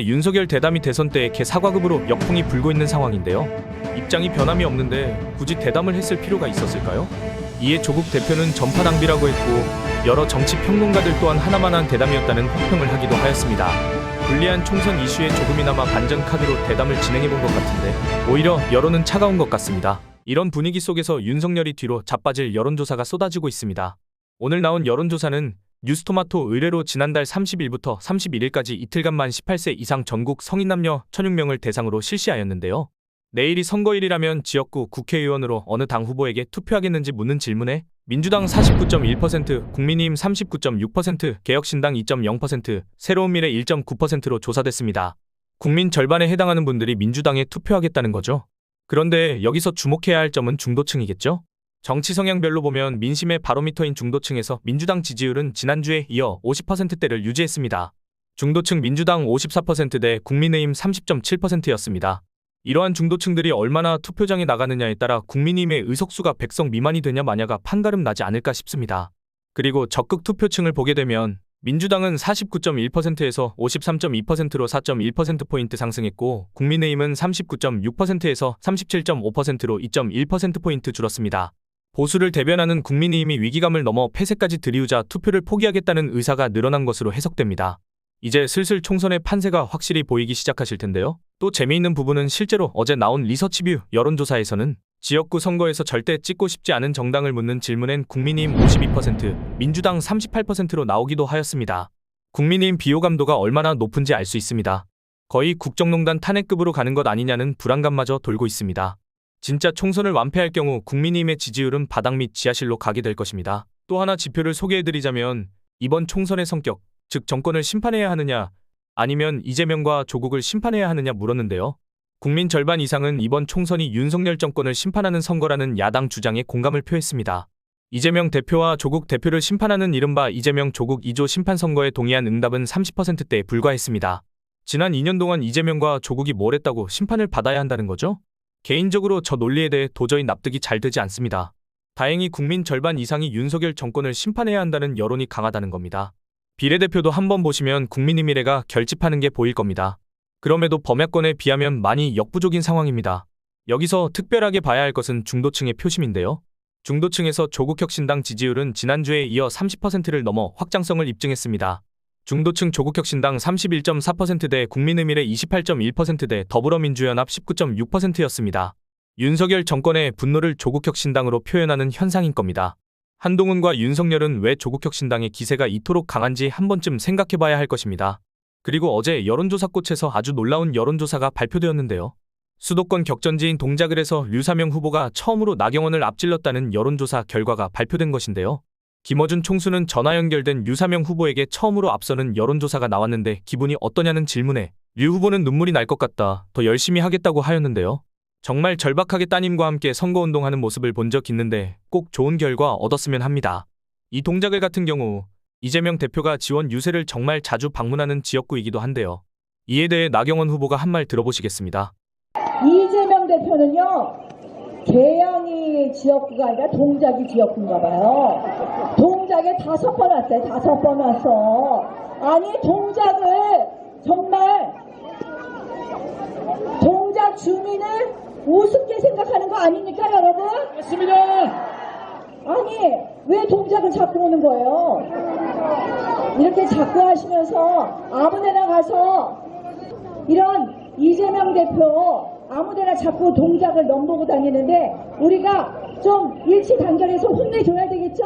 윤석열 대담이 대선 때 개 사과급으로 역풍이 불고 있는 상황인데요. 입장이 변함이 없는데 굳이 대담을 했을 필요가 있었을까요? 이에 조국 대표는 전파 낭비라고 했고 여러 정치 평론가들 또한 하나만한 대담이었다는 혹평을 하기도 하였습니다. 불리한 총선 이슈에 조금이나마 반전 카드로 대담을 진행해본 것 같은데 오히려 여론은 차가운 것 같습니다. 이런 분위기 속에서 윤석열이 뒤로 자빠질 여론조사가 쏟아지고 있습니다. 오늘 나온 여론조사는 뉴스토마토 의뢰로 지난달 30일부터 31일까지 이틀간 만 18세 이상 전국 성인 남녀 1,006명을 대상으로 실시하였는데요. 내일이 선거일이라면 지역구 국회의원으로 어느 당 후보에게 투표하겠는지 묻는 질문에 민주당 49.1%, 국민의힘 39.6%, 개혁신당 2.0%, 새로운미래 1.9%로 조사됐습니다. 국민 절반에 해당하는 분들이 민주당에 투표하겠다는 거죠. 그런데 여기서 주목해야 할 점은 중도층이겠죠? 정치 성향별로 보면 민심의 바로미터인 중도층에서 민주당 지지율은 지난주에 이어 50%대를 유지했습니다. 중도층 민주당 54%대 국민의힘 30.7%였습니다. 이러한 중도층들이 얼마나 투표장에 나가느냐에 따라 국민의힘의 의석수가 100석 미만이 되냐 마냐가 판가름 나지 않을까 싶습니다. 그리고 적극 투표층을 보게 되면 민주당은 49.1%에서 53.2%로 4.1%포인트 상승했고 국민의힘은 39.6%에서 37.5%로 2.1%포인트 줄었습니다. 보수를 대변하는 국민의힘이 위기감을 넘어 폐쇄까지 들이우자 투표를 포기하겠다는 의사가 늘어난 것으로 해석됩니다. 이제 슬슬 총선의 판세가 확실히 보이기 시작하실 텐데요. 또 재미있는 부분은 실제로 어제 나온 리서치뷰 여론조사에서는 지역구 선거에서 절대 찍고 싶지 않은 정당을 묻는 질문엔 국민의힘 52%, 민주당 38%로 나오기도 하였습니다. 국민의힘 비호감도가 얼마나 높은지 알 수 있습니다. 거의 국정농단 탄핵급으로 가는 것 아니냐는 불안감마저 돌고 있습니다. 진짜 총선을 완패할 경우 국민의힘의 지지율은 바닥 및 지하실로 가게 될 것입니다. 또 하나 지표를 소개해드리자면 이번 총선의 성격, 즉 정권을 심판해야 하느냐 아니면 이재명과 조국을 심판해야 하느냐 물었는데요. 국민 절반 이상은 이번 총선이 윤석열 정권을 심판하는 선거라는 야당 주장에 공감을 표했습니다. 이재명 대표와 조국 대표를 심판하는 이른바 이재명 조국 2조 심판 선거에 동의한 응답은 30%대에 불과했습니다. 지난 2년 동안 이재명과 조국이 뭘 했다고 심판을 받아야 한다는 거죠? 개인적으로 저 논리에 대해 도저히 납득이 잘 되지 않습니다. 다행히 국민 절반 이상이 윤석열 정권을 심판해야 한다는 여론이 강하다는 겁니다. 비례대표도 한번 보시면 국민의 미래가 결집하는 게 보일 겁니다. 그럼에도 범야권에 비하면 많이 역부족인 상황입니다. 여기서 특별하게 봐야 할 것은 중도층의 표심인데요. 중도층에서 조국혁신당 지지율은 지난주에 이어 30%를 넘어 확장성을 입증했습니다. 중도층 조국혁신당 31.4%대 국민의미래 28.1%대 더불어민주연합 19.6%였습니다. 윤석열 정권의 분노를 조국혁신당으로 표현하는 현상인 겁니다. 한동훈과 윤석열은 왜 조국혁신당의 기세가 이토록 강한지 한 번쯤 생각해봐야 할 것입니다. 그리고 어제 여론조사꽃에서 아주 놀라운 여론조사가 발표되었는데요. 수도권 격전지인 동작을에서 류사명 후보가 처음으로 나경원을 앞질렀다는 여론조사 결과가 발표된 것인데요. 김어준 총수는 전화 연결된 류사명 후보에게 처음으로 앞서는 여론조사가 나왔는데 기분이 어떠냐는 질문에 류 후보는 눈물이 날 것 같다, 더 열심히 하겠다고 하였는데요. 정말 절박하게 따님과 함께 선거운동하는 모습을 본 적 있는데 꼭 좋은 결과 얻었으면 합니다. 이 동작을 같은 경우 이재명 대표가 지원 유세를 정말 자주 방문하는 지역구이기도 한데요. 이에 대해 나경원 후보가 한 말 들어보시겠습니다. 이재명 대표는요, 계양이 지역구가 아니라 동작이 지역구인가 봐요. 동작에 5번 왔어요. 5번 왔어. 아니, 동작을 정말 동작 주민을 우습게 생각하는 거 아닙니까, 여러분? 맞습니다. 아니, 왜 동작을 자꾸 오는 거예요? 이렇게 자꾸 하시면서 아무데나 가서 이런 이재명 대표 아무데나 자꾸 동작을 넘보고 다니는데 우리가 좀 일치단결해서 혼내줘야 되겠죠?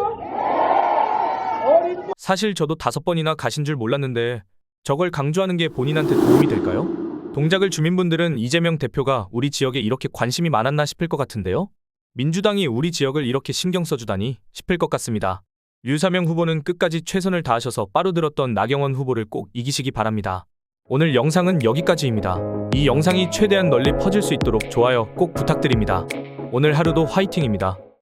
사실 저도 5번이나 가신 줄 몰랐는데 저걸 강조하는 게 본인한테 도움이 될까요? 동작을 주민분들은 이재명 대표가 우리 지역에 이렇게 관심이 많았나 싶을 것 같은데요. 민주당이 우리 지역을 이렇게 신경 써주다니 싶을 것 같습니다. 류사명 후보는 끝까지 최선을 다하셔서 빠르들었던 나경원 후보를 꼭 이기시기 바랍니다. 오늘 영상은 여기까지입니다. 이 영상이 최대한 널리 퍼질 수 있도록 좋아요 꼭 부탁드립니다. 오늘 하루도 화이팅입니다.